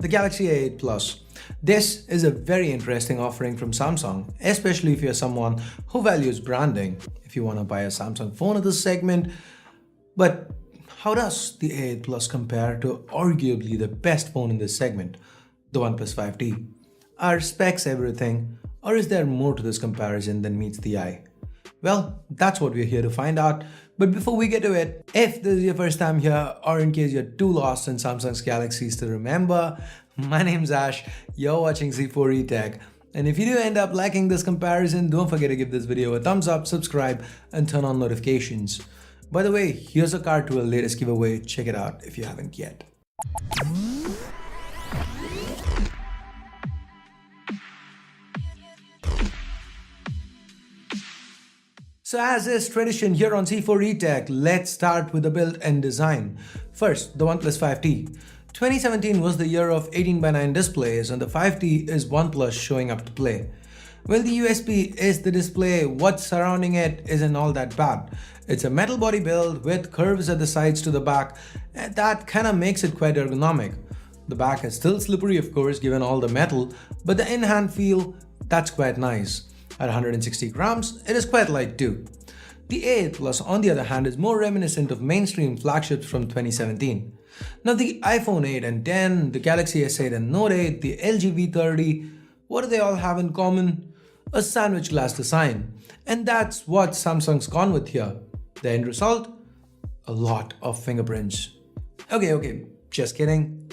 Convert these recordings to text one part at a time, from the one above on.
the Galaxy A8 Plus. This is a very interesting offering from Samsung, especially if you're someone who values branding, if you want to buy a Samsung phone in this segment. But how does the A8 Plus compare to arguably the best phone in this segment, the OnePlus 5T? Are specs everything, or is there more to this comparison than meets the eye? Well, that's what we're here to find out. But before we get to it, if this is your first time here, or in case you're too lost in Samsung's Galaxies to remember, my name's Ash, you're watching C4E Tech. And if you do end up liking this comparison, don't forget to give this video a thumbs up, subscribe, and turn on notifications. By the way, here's a card to our latest giveaway. Check it out if you haven't yet. So as is tradition here on C4E Tech, let's start with the build and design. First, the OnePlus 5T. 2017 was the year of 18:9 displays, and the 5T is OnePlus showing up to play. Well, the USP is the display. What's surrounding it isn't all that bad. It's a metal body build with curves at the sides to the back, and that kinda makes it quite ergonomic. The back is still slippery, of course, given all the metal, but the in-hand feel, that's quite nice. At 160 grams, it is quite light too. The A8 Plus, on the other hand, is more reminiscent of mainstream flagships from 2017. Now the iPhone 8 and 10, the Galaxy S8 and Note 8, the LG V30, what do they all have in common? A sandwich glass design. And that's what Samsung's gone with here. The end result? A lot of fingerprints. Okay, just kidding.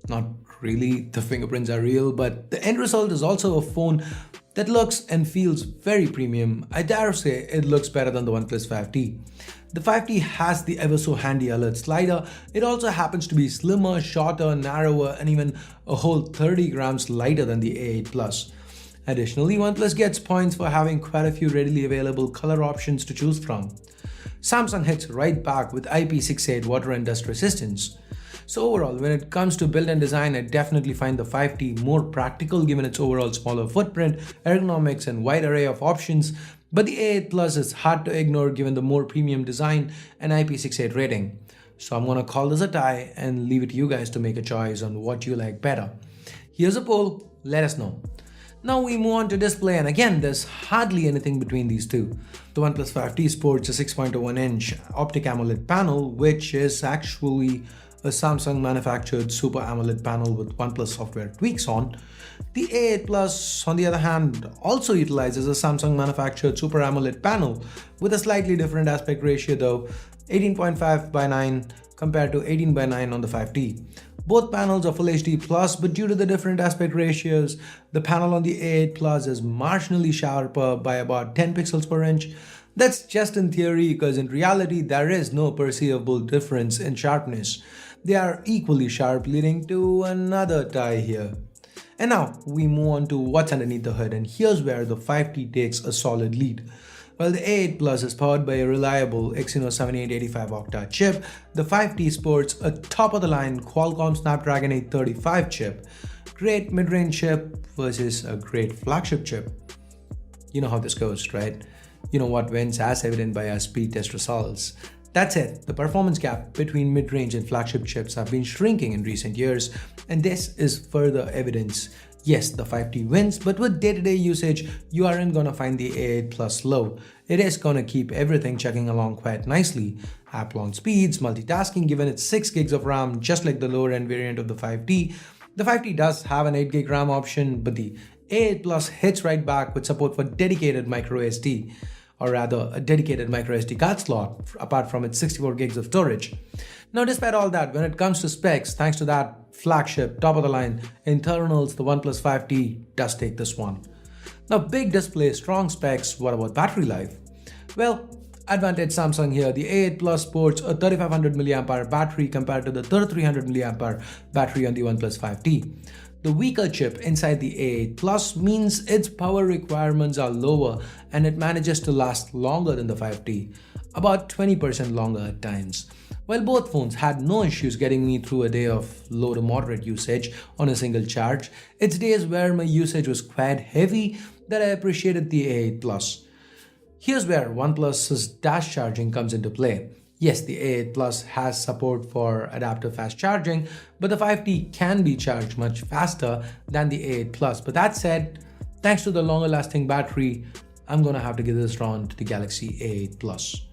Not really, the fingerprints are real, but the end result is also a phone that looks and feels very premium. I dare say it looks better than the OnePlus 5T. The 5T has the ever so handy alert slider. It also happens to be slimmer, shorter, narrower, and even a whole 30 grams lighter than the A8 Plus. Additionally, OnePlus gets points for having quite a few readily available color options to choose from. Samsung hits right back with IP68 water and dust resistance. So overall, when it comes to build and design, I definitely find the 5T more practical given its overall smaller footprint, ergonomics, and wide array of options. But the A8 Plus is hard to ignore given the more premium design and IP68 rating. So I'm gonna call this a tie and leave it to you guys to make a choice on what you like better. Here's a poll, let us know. Now we move on to display, and again there's hardly anything between these two. The OnePlus 5T sports a 6.01-inch optic AMOLED panel, which is actually a Samsung manufactured Super AMOLED panel with OnePlus software tweaks on. The A8 Plus, on the other hand, also utilizes a Samsung manufactured Super AMOLED panel with a slightly different aspect ratio though, 18.5:9 compared to 18:9 on the 5T. Both panels are Full HD Plus, but due to the different aspect ratios, the panel on the A8 Plus is marginally sharper by about 10 pixels per inch. That's just in theory, because in reality there is no perceivable difference in sharpness. They are equally sharp, leading to another tie here. And now we move on to what's underneath the hood, and here's where the 5T takes a solid lead. While the A8 Plus is powered by a reliable Exynos 7885 Octa chip, the 5T sports a top-of-the-line Qualcomm Snapdragon 835 chip. Great mid-range chip versus a great flagship chip. You know how this goes, right? You know what wins, as evident by our speed test results. That's it, the performance gap between mid-range and flagship chips have been shrinking in recent years, and this is further evidence. Yes, the 5T wins, but with day-to-day usage, you aren't gonna find the A8 Plus slow. It is gonna keep everything chugging along quite nicely. App launch speeds, multitasking, given its 6 gigs of RAM, just like the lower-end variant of the 5T. The 5T does have an 8 gig RAM option, but the A8 Plus hits right back with support for dedicated microSD. Or rather, a dedicated microSD card slot, apart from its 64 gigs of storage. Now, despite all that, when it comes to specs, thanks to that flagship, top-of-the-line internals, the OnePlus 5T does take this one. Now, big display, strong specs, what about battery life? Well, advantage Samsung here. The A8 Plus sports a 3500 mAh battery compared to the 3300 mAh battery on the OnePlus 5T. The weaker chip inside the A8 Plus means its power requirements are lower and it manages to last longer than the 5T, about 20% longer at times. While both phones had no issues getting me through a day of low to moderate usage on a single charge, it's days where my usage was quite heavy that I appreciated the A8 Plus. Here's where OnePlus's dash charging comes into play. Yes, the A8 Plus has support for adaptive fast charging, but the 5T can be charged much faster than the A8 Plus. But that said, thanks to the longer lasting battery, I'm gonna have to give this round to the Galaxy A8 Plus.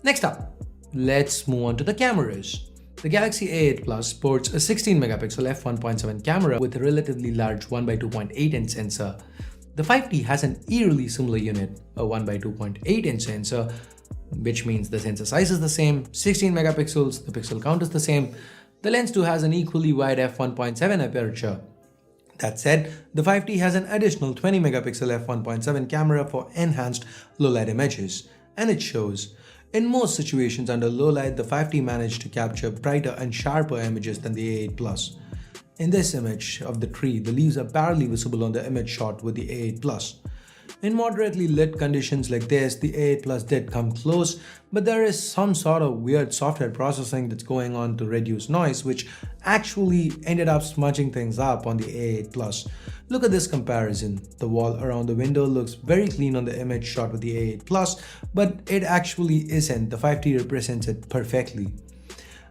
Next up, let's move on to the cameras. The Galaxy A8 Plus sports a 16 megapixel f1.7 camera with a relatively large 1x2.8 inch sensor. The 5T has an eerily similar unit, a 1x2.8 inch sensor, which means the sensor size is the same, 16 megapixels, the pixel count is the same. The lens too has an equally wide f1.7 aperture. That said, the 5T has an additional 20 megapixel f1.7 camera for enhanced low light images, and it shows. In most situations under low light, the 5T managed to capture brighter and sharper images than the A8 Plus. In this image of the tree, the leaves are barely visible on the image shot with the A8 Plus. In moderately lit conditions like this, the A8 Plus did come close, but there is some sort of weird software processing that's going on to reduce noise, which actually ended up smudging things up on the A8 Plus. Look at this comparison. The wall around the window looks very clean on the image shot with the A8 Plus, but it actually isn't. The 5T represents it perfectly.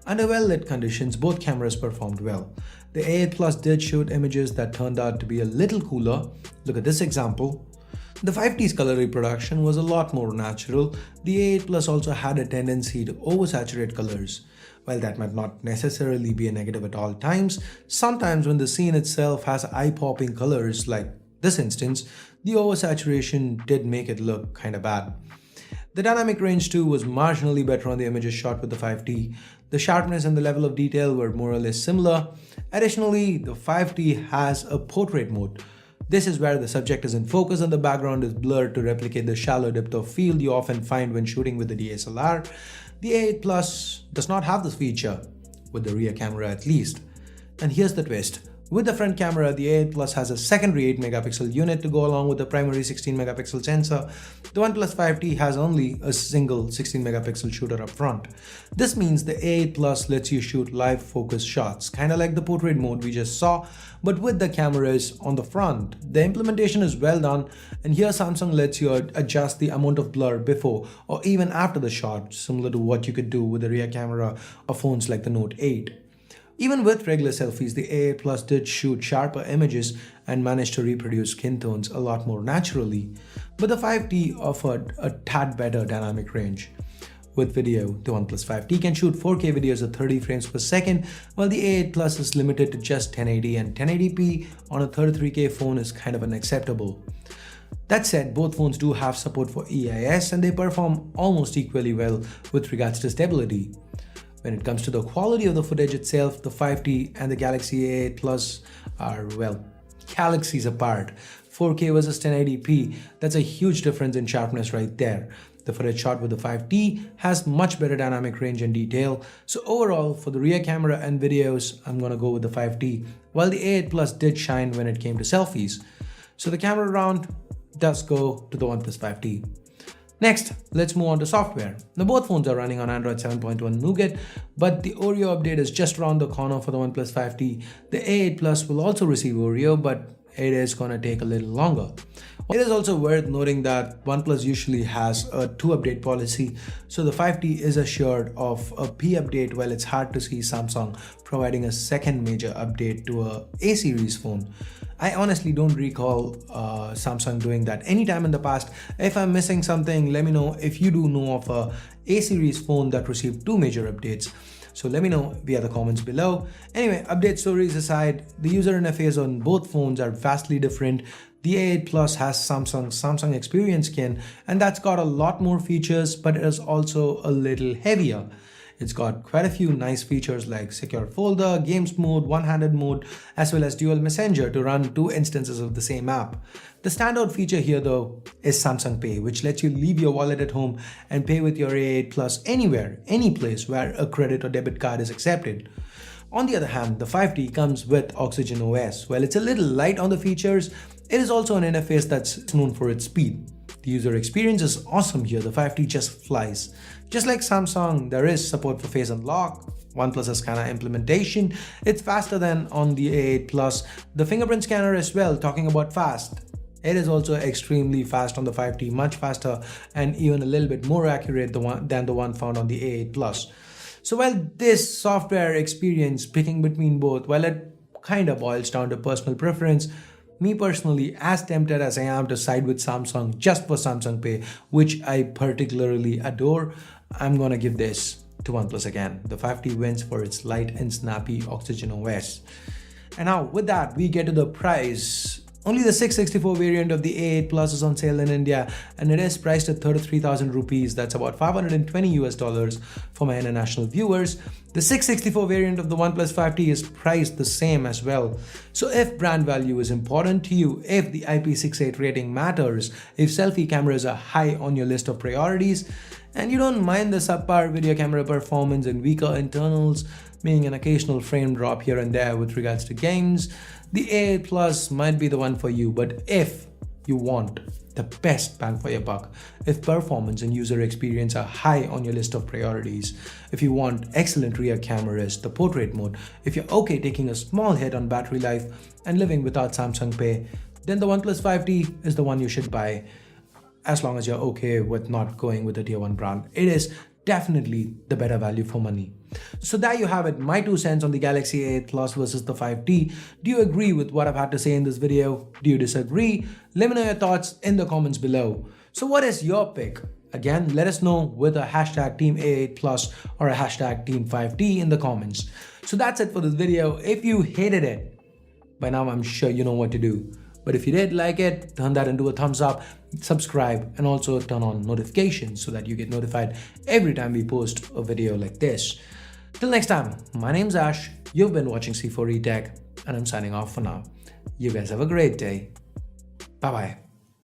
Under well-lit conditions, both cameras performed well. The A8 Plus did shoot images that turned out to be a little cooler. Look at this example. The 5T's color reproduction was a lot more natural. The A8 Plus also had a tendency to oversaturate colors. While that might not necessarily be a negative at all times, sometimes when the scene itself has eye-popping colors like this instance, the oversaturation did make it look kinda bad. The dynamic range too was marginally better on the images shot with the 5T. The sharpness and the level of detail were more or less similar. Additionally, the 5T has a portrait mode. This is where the subject is in focus and the background is blurred to replicate the shallow depth of field you often find when shooting with the DSLR. The A8 Plus does not have this feature, with the rear camera at least. And here's the twist. With the front camera, the A8 Plus has a secondary 8 megapixel unit to go along with the primary 16 megapixel sensor. The OnePlus 5T has only a single 16 megapixel shooter up front. This means the A8 Plus lets you shoot live focus shots, kinda like the portrait mode we just saw, but with the cameras on the front. The implementation is well done, and here Samsung lets you adjust the amount of blur before or even after the shot, similar to what you could do with the rear camera of phones like the Note 8. Even with regular selfies, the A8 Plus did shoot sharper images and managed to reproduce skin tones a lot more naturally, but the 5T offered a tad better dynamic range. With video, the OnePlus 5T can shoot 4K videos at 30 frames per second, while the A8 Plus is limited to just 1080, and 1080p on a 33K phone is kind of unacceptable. That said, both phones do have support for EIS and they perform almost equally well with regards to stability. When it comes to the quality of the footage itself, the 5T and the Galaxy A8 Plus are, well, galaxies apart. 4K versus 1080p, that's a huge difference in sharpness right there. The footage shot with the 5T has much better dynamic range and detail. So overall, for the rear camera and videos, I'm gonna go with the 5T, while the A8 Plus did shine when it came to selfies. So the camera round does go to the OnePlus 5T. Next, let's move on to software. Now both phones are running on Android 7.1 Nougat, but the Oreo update is just around the corner for the OnePlus 5T. The A8 Plus will also receive Oreo, but it is gonna take a little longer. It is also worth noting that OnePlus usually has a 2-update policy, so the 5T is assured of a P update, while it's hard to see Samsung providing a second major update to a A series phone. I honestly don't recall Samsung doing that anytime in the past. If I'm missing something, let me know. If you do know of a A series phone that received 2 major updates, so let me know via the comments below. Anyway, update stories aside, the user interface on both phones are vastly different. The A8 Plus has Samsung Experience skin, and that's got a lot more features, but it is also a little heavier. It's got quite a few nice features like secure folder, games mode, one-handed mode, as well as dual messenger to run 2 instances of the same app. The standout feature here though is Samsung Pay, which lets you leave your wallet at home and pay with your A8 Plus anywhere, any place where a credit or debit card is accepted. On the other hand, the 5T comes with Oxygen OS. While it's a little light on the features, it is also an interface that's known for its speed. The user experience is awesome here, the 5T just flies. Just like Samsung, there is support for Face Unlock, OnePlus scanner implementation. It's faster than on the A8 Plus. The fingerprint scanner as well, talking about fast. It is also extremely fast on the 5T, much faster and even a little bit more accurate than the one found on the A8 Plus. So while this software experience picking between both, while it kind of boils down to personal preference, me personally, as tempted as I am to side with Samsung just for Samsung Pay, which I particularly adore, I'm gonna give this to OnePlus again. The 5T wins for its light and snappy Oxygen OS. And now with that, we get to the price. Only the 664 variant of the A8 Plus is on sale in India, and it is priced at 33,000 rupees. That's about $520 for my international viewers. The 664 variant of the OnePlus 5T is priced the same as well. So if brand value is important to you, if the IP68 rating matters, if selfie cameras are high on your list of priorities, and you don't mind the subpar video camera performance and weaker internals, meaning an occasional frame drop here and there with regards to games, the A8 Plus might be the one for you. But if you want the best bang for your buck, if performance and user experience are high on your list of priorities, if you want excellent rear cameras, the portrait mode, if you're okay taking a small hit on battery life and living without Samsung Pay, then the OnePlus 5T is the one you should buy, as long as you're okay with not going with a tier 1 brand. It is definitely the better value for money. So there you have it, my 2 cents on the Galaxy A8 Plus versus the 5T. Do you agree with what I've had to say in this video? Do you disagree? Let me know your thoughts in the comments below. So what is your pick? Again, let us know with a hashtag Team A8 Plus or a hashtag Team 5T in the comments. So that's it for this video. If you hated it, by now I'm sure you know what to do. But if you did like it, turn that into a thumbs up, subscribe, and also turn on notifications so that you get notified every time we post a video like this. Till next time, my name's Ash, you've been watching C4E Tech, and I'm signing off for now. You guys have a great day. Bye-bye.